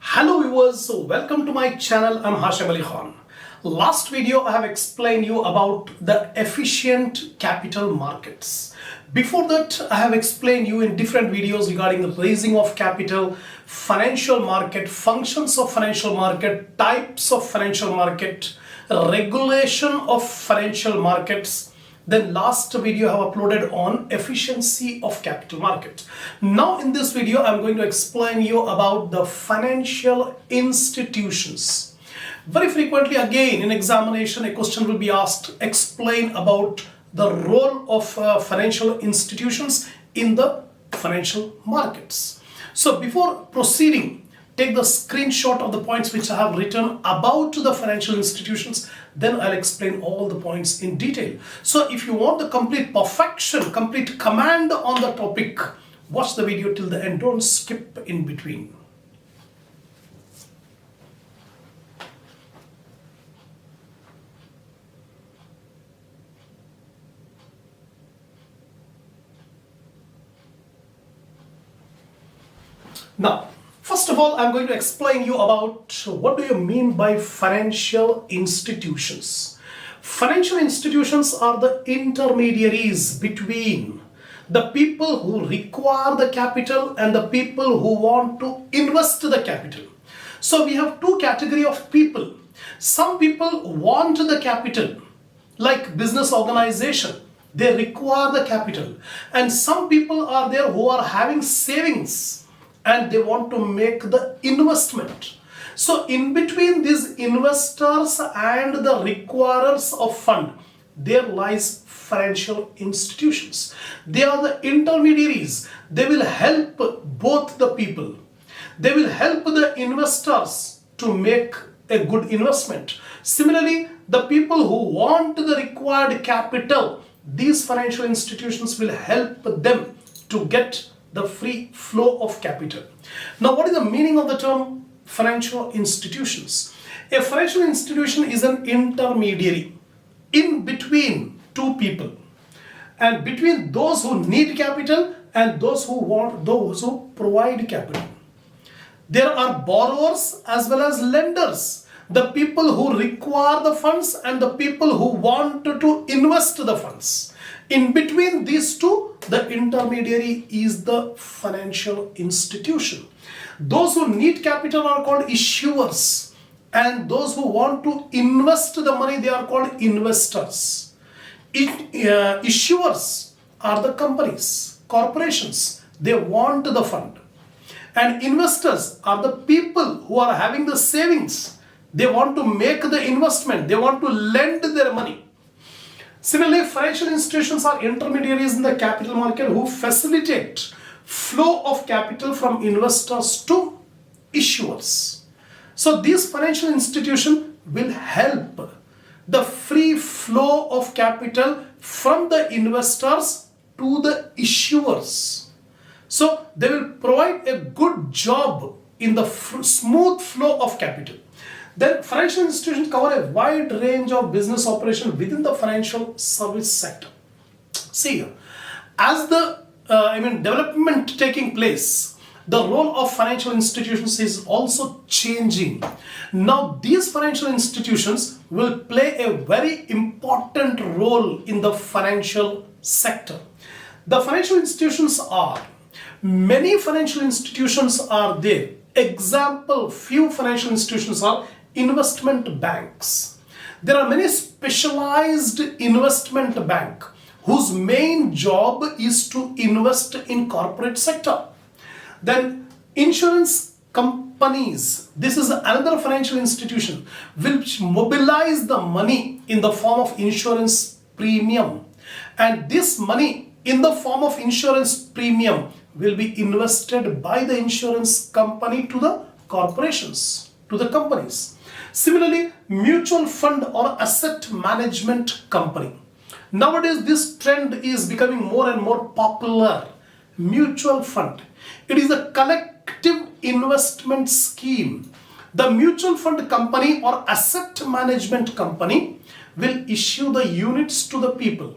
Hello viewers, so welcome to my channel. I'm Hasham Ali Khan. Last video I have explained you about the efficient capital markets. Before that I have explained you in different videos regarding the raising of capital, financial market, functions of financial market, types of financial market, regulation of financial markets. Then last video I have uploaded on efficiency of capital market. Now in this video I'm going to explain you about the financial institutions. Very frequently again in examination a question will be asked, explain about the role of financial institutions in the financial markets. So before proceeding, take the screenshot of the points which I have written about the financial institutions, then I'll explain all the points in detail. So if you want the complete perfection, complete command on the topic, watch the video till the end, don't skip in between. Now, first of all, I'm going to explain you about what do you mean by financial institutions. Financial institutions are the intermediaries between the people who require the capital and the people who want to invest the capital. So we have two categories of people. Some people want the capital, like business organization. They require the capital. And some people are there who are having savings and they want to make the investment. So in between these investors and the requirers of fund, there lies financial institutions. They are the intermediaries. They will help both the people. They will help the investors to make a good investment. Similarly, the people who want the required capital, these financial institutions will help them to get the free flow of capital. Now, what is the meaning of the term financial institutions? A financial institution is an intermediary in between two people, and between those who need capital and those who provide capital. There are borrowers as well as lenders, the people who require the funds and the people who want to invest the funds. In between these two, the intermediary is the financial institution. Those who need capital are called issuers, and those who want to invest the money, they are called investors. Issuers are the companies, corporations, they want the fund. And investors are the people who are having the savings. They want to make the investment, they want to lend their money. Similarly, financial institutions are intermediaries in the capital market who facilitate flow of capital from investors to issuers. So these financial institutions will help the free flow of capital from the investors to the issuers. So they will provide a good job in the smooth flow of capital. Then financial institutions cover a wide range of business operation within the financial service sector. See here, as the development taking place, the role of financial institutions is also changing. Now these financial institutions will play a very important role in the financial sector. The financial institutions are, many financial institutions are there. Example, few financial institutions are investment banks. There are many specialized investment bank whose main job is to invest in corporate sector. Then insurance companies, this is another financial institution which mobilize the money in the form of insurance premium, and this money in the form of insurance premium will be invested by the insurance company to the corporations, to the companies. Similarly, mutual fund or asset management company. Nowadays, this trend is becoming more and more popular. Mutual fund. It is a collective investment scheme. The mutual fund company or asset management company will issue the units to the people,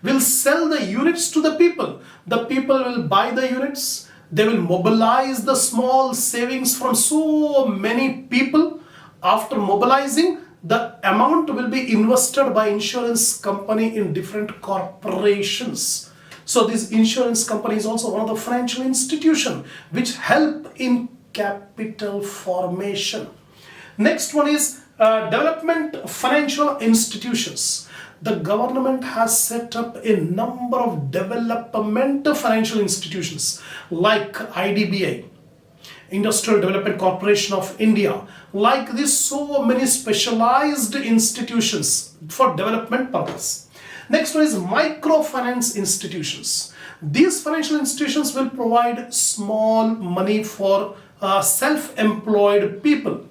will sell the units to the people. The people will buy the units, They will mobilize the small savings from so many people. After mobilizing, the amount will be invested by insurance company in different corporations. So this insurance company is also one of the financial institution which help in capital formation. Next one is development financial institutions. The government has set up a number of development financial institutions like IDBI, Industrial Development Corporation of India. Like this, so many specialized institutions for development purpose. Next one is microfinance institutions. These financial institutions will provide small money for self-employed people.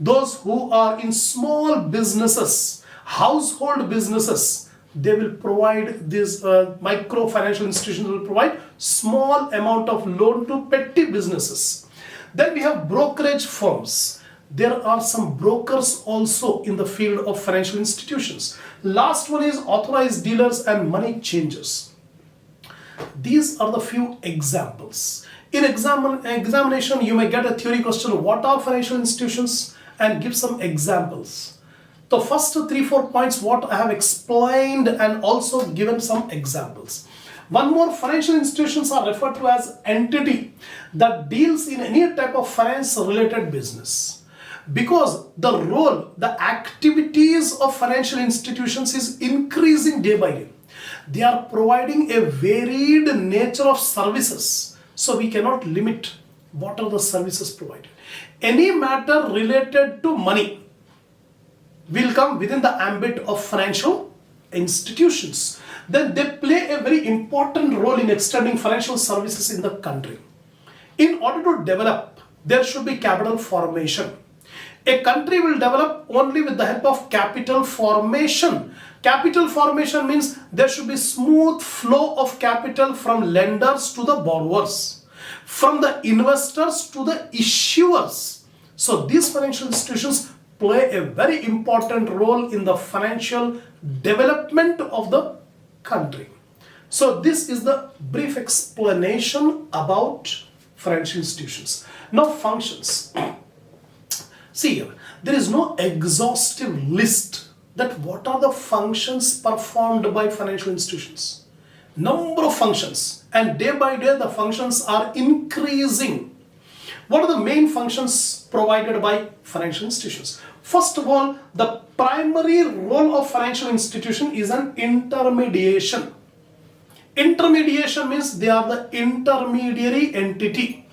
Those who are in small businesses, household businesses, they will provide these microfinancial institutions will provide small amount of loan to petty businesses. Then we have brokerage firms. There are some brokers also in the field of financial institutions. Last one is authorized dealers and money changers. These are the few examples. In examination, you may get a theory question, what are financial institutions, and give some examples. The first 3-4 points what I have explained and also given some examples. One more, financial institutions are referred to as entity that deals in any type of finance related business. Because the role, the activities of financial institutions is increasing day by day. They are providing a varied nature of services. So we cannot limit what are the services provided. Any matter related to money will come within the ambit of financial institutions. Then they play a very important role in extending financial services in the country. In order to develop, there should be capital formation. A country will develop only with the help of capital formation. Capital formation means there should be smooth flow of capital from lenders to the borrowers, from the investors to the issuers. So these financial institutions play a very important role in the financial development of the country. So this is the brief explanation about financial institutions. Now functions. See here, there is no exhaustive list that what are the functions performed by financial institutions. Number of functions, and day by day the functions are increasing. What are the main functions provided by financial institutions? First of all, the primary role of financial institution is an intermediation. Intermediation means they are the intermediary entity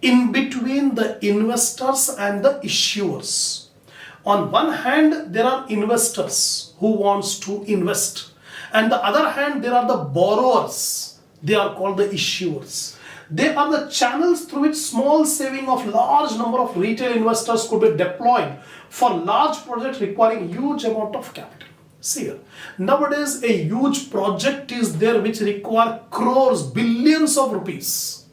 in between the investors and the issuers. On one hand, there are investors who wants to invest, and the other hand, there are the borrowers. They are called the issuers. They are the channels through which small saving of large number of retail investors could be deployed for large projects requiring huge amount of capital. See here, nowadays a huge project is there which require crores, billions of rupees.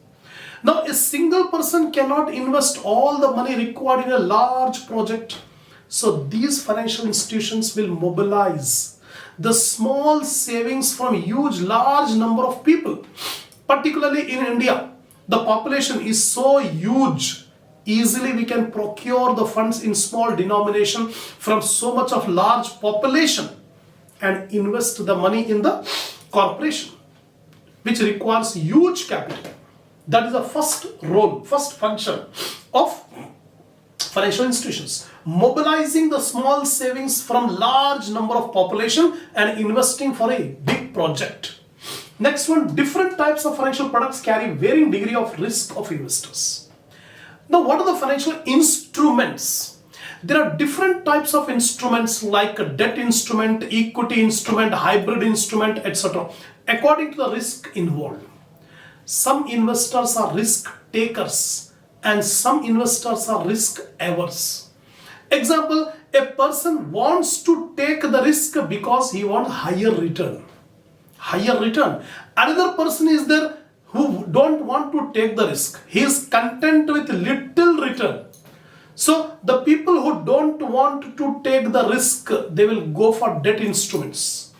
Now a single person cannot invest all the money required in a large project. So these financial institutions will mobilize the small savings from huge large number of people. Particularly in India, the population is so huge. Easily we can procure the funds in small denomination from so much of large population and invest the money in the corporation, which requires huge capital. That is the first role, first function of financial institutions. Mobilizing the small savings from large number of population and investing for a big project. Next one, different types of financial products carry varying degree of risk of investors. Now, what are the financial instruments? There are different types of instruments like a debt instrument, equity instrument, hybrid instrument, etc. according to the risk involved. Some investors are risk takers and some investors are risk averse. Example, a person wants to take the risk because he wants higher return. Higher return. Another person is there who don't want to take the risk. He is content with little return. So the people who don't want to take the risk, they will go for debt instruments.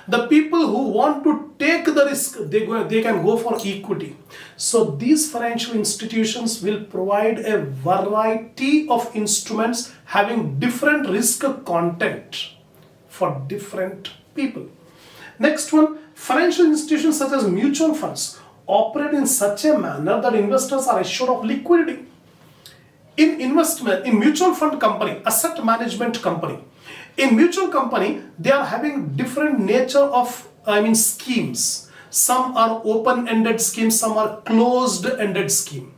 The people who want to take the risk, they can go for equity. So these financial institutions will provide a variety of instruments having different risk content for different people. Next one, financial institutions such as mutual funds operate in such a manner that investors are assured of liquidity. In mutual fund company, asset management company, in mutual company, they are having different nature of schemes. Some are open-ended schemes, some are closed-ended scheme.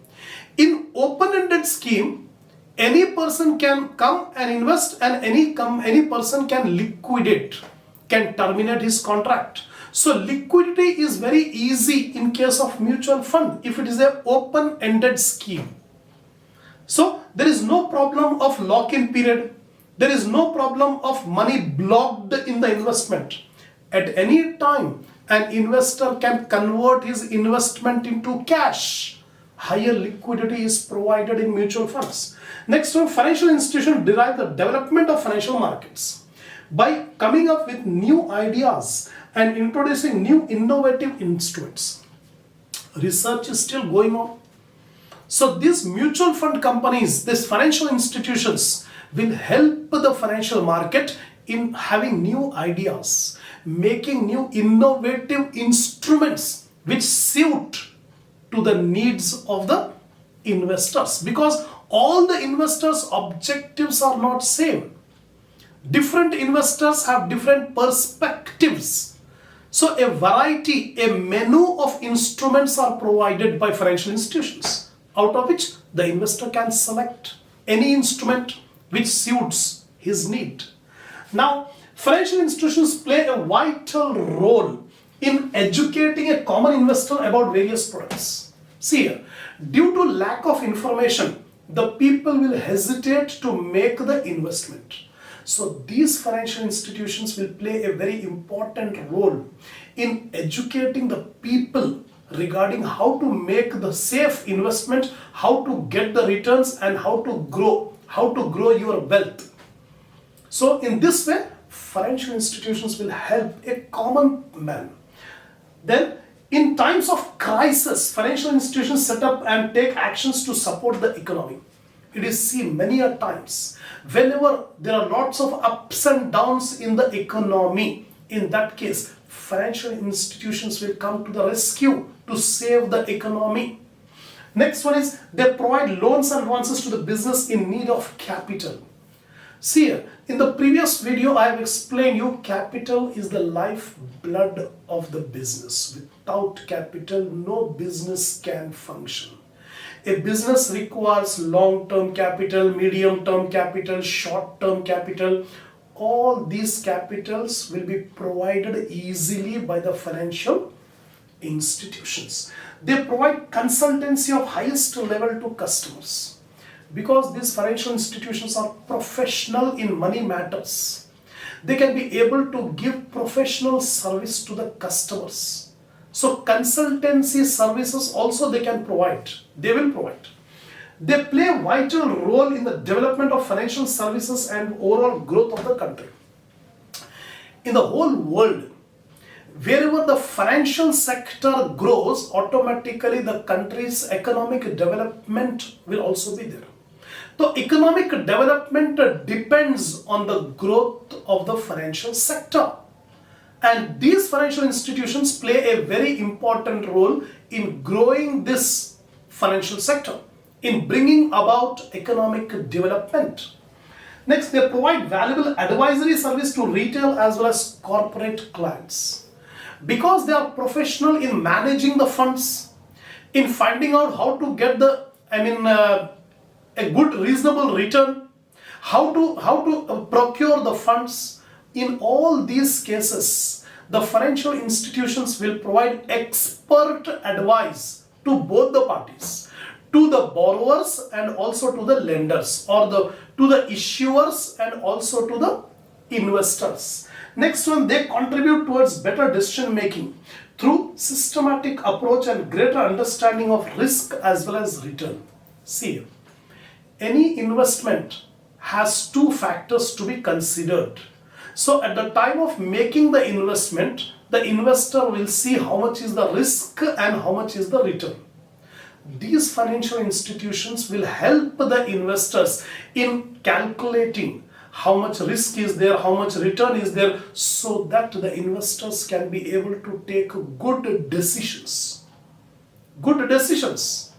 In open-ended scheme, any person can come and invest, and any person can liquidate, can terminate his contract. So liquidity is very easy in case of mutual fund if it is an open-ended scheme. So there is no problem of lock-in period. There is no problem of money blocked in the investment. At any time, an investor can convert his investment into cash. Higher liquidity is provided in mutual funds. Next one, financial institutions derive the development of financial markets by coming up with new ideas and introducing new innovative instruments. Research is still going on. So these mutual fund companies, these financial institutions will help the financial market in having new ideas, making new innovative instruments which suit to the needs of the investors, because all the investors' objectives are not same. Different investors have different perspectives. So a variety, a menu of instruments are provided by financial institutions, out of which the investor can select any instrument which suits his need. Now, financial institutions play a vital role in educating a common investor about various products. See here, due to lack of information, the people will hesitate to make the investment. So these financial institutions will play a very important role in educating the people regarding how to make the safe investment, how to get the returns, and how to grow your wealth. So in this way, financial institutions will help a common man. Then in times of crisis, financial institutions set up and take actions to support the economy. It is seen many a times whenever there are lots of ups and downs in the economy. In that case, financial institutions will come to the rescue to save the economy. Next one is they provide loans and advances to the business in need of capital. See here, in the previous video I have explained you capital is the lifeblood of the business. Without capital, no business can function. A business requires long-term capital, medium-term capital, short-term capital. All these capitals will be provided easily by the financial institutions. They provide consultancy of highest level to customers. Because these financial institutions are professional in money matters, they can be able to give professional service to the customers. So consultancy services also they can provide. They will provide. They play a vital role in the development of financial services and overall growth of the country. In the whole world, wherever the financial sector grows, automatically the country's economic development will also be there. So economic development depends on the growth of the financial sector. And these financial institutions play a very important role in growing this financial sector, in bringing about economic development. Next, they provide valuable advisory service to retail as well as corporate clients. Because they are professional in managing the funds, in finding out how to get a good reasonable return, how to procure the funds. In all these cases, the financial institutions will provide expert advice to both the parties, to the borrowers and also to the lenders, or to the issuers and also to the investors. Next one, they contribute towards better decision making through systematic approach and greater understanding of risk as well as return. See, any investment has two factors to be considered. So at the time of making the investment, the investor will see how much is the risk and how much is the return. These financial institutions will help the investors in calculating how much risk is there, how much return is there, so that the investors can be able to take good decisions. Good decisions.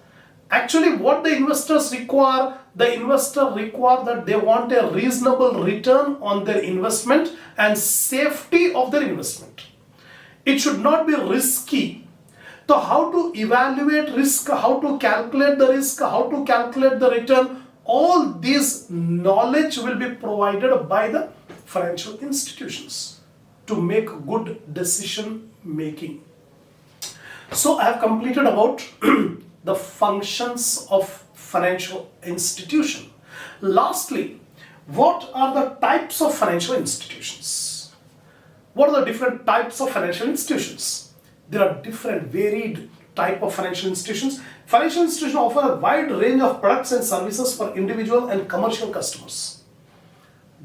Actually, what the investors require, the investor require that they want a reasonable return on their investment and safety of their investment. It should not be risky. So how to evaluate risk, how to calculate the risk, how to calculate the return, all this knowledge will be provided by the financial institutions to make good decision making. So I have completed about the functions of financial institution. Lastly, what are the types of financial institutions? What are the different types of financial institutions? There are different varied type of financial institutions. Financial institutions offer a wide range of products and services for individual and commercial customers.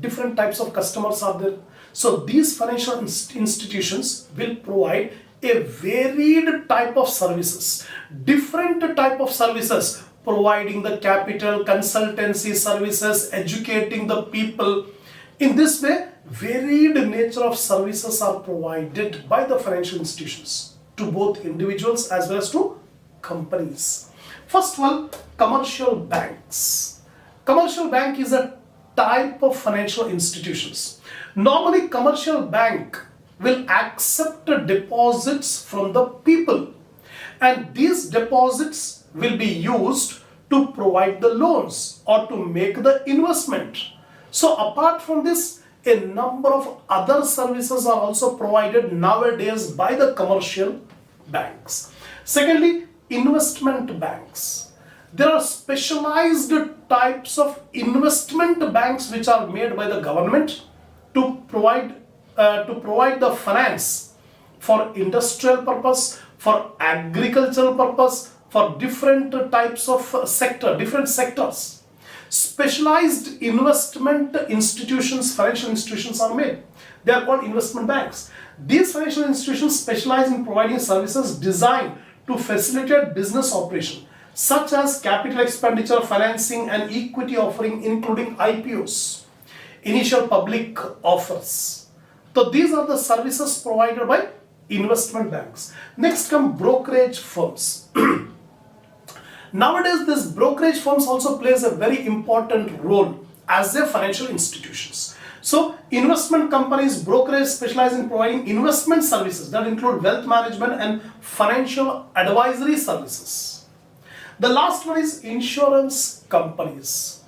Different types of customers are there. So these financial institutions will provide a varied type of services, different type of services, providing the capital, consultancy services, educating the people. In this way, varied nature of services are provided by the financial institutions to both individuals as well as to companies. First one, commercial banks. Commercial bank is a type of financial institutions. Normally, commercial bank will accept deposits from the people, and these deposits will be used to provide the loans or to make the investment. So apart from this, a number of other services are also provided nowadays by the commercial banks. Secondly, investment banks. There are specialized types of investment banks which are made by the government to provide the finance for industrial purpose, for agricultural purpose, for different types of sector, different sectors. Specialized investment institutions, financial institutions are made. They are called investment banks. These financial institutions specialize in providing services designed to facilitate business operation, such as capital expenditure, financing, and equity offering, including IPOs, initial public offers. So these are the services provided by investment banks. Next come brokerage firms. Nowadays, these brokerage firms also plays a very important role as their financial institutions. So investment companies, brokerage specialize in providing investment services that include wealth management and financial advisory services. The last one is insurance companies.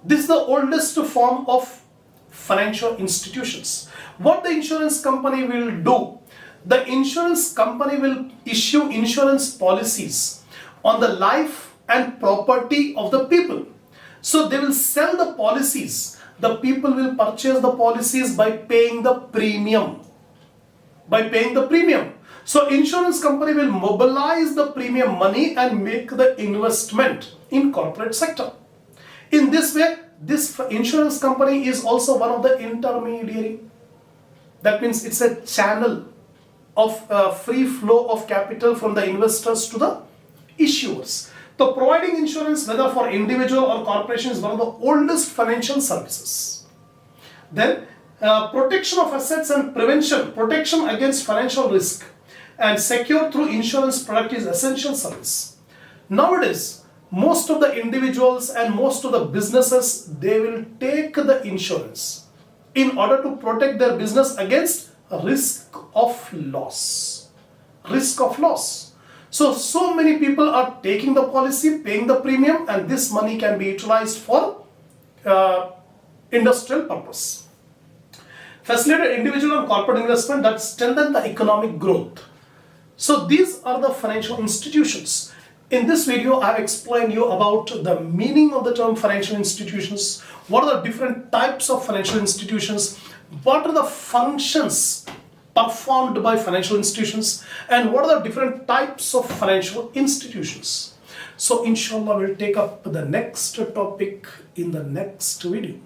This is the oldest form of financial institutions. What the insurance company will do, the insurance company will issue insurance policies on the life and property of the people. So they will sell the policies. The people will purchase the policies by paying the premium. So insurance company will mobilize the premium money and make the investment in corporate sector. In this way, this insurance company is also one of the intermediary. That means it's a channel of free flow of capital from the investors to the issuers. So providing insurance, whether for individual or corporation, is one of the oldest financial services. Then protection of assets and protection against financial risk and secure through insurance product is essential service. Nowadays, most of the individuals and most of the businesses, they will take the insurance in order to protect their business against risk of loss. So many people are taking the policy, paying the premium, and this money can be utilized for industrial purpose. Facilitate individual and corporate investment that strengthen the economic growth. So these are the financial institutions. In this video, I have explained you about the meaning of the term financial institutions, what are the different types of financial institutions, what are the functions performed by financial institutions, and what are the different types of financial institutions. So inshallah, we'll take up the next topic in the next video.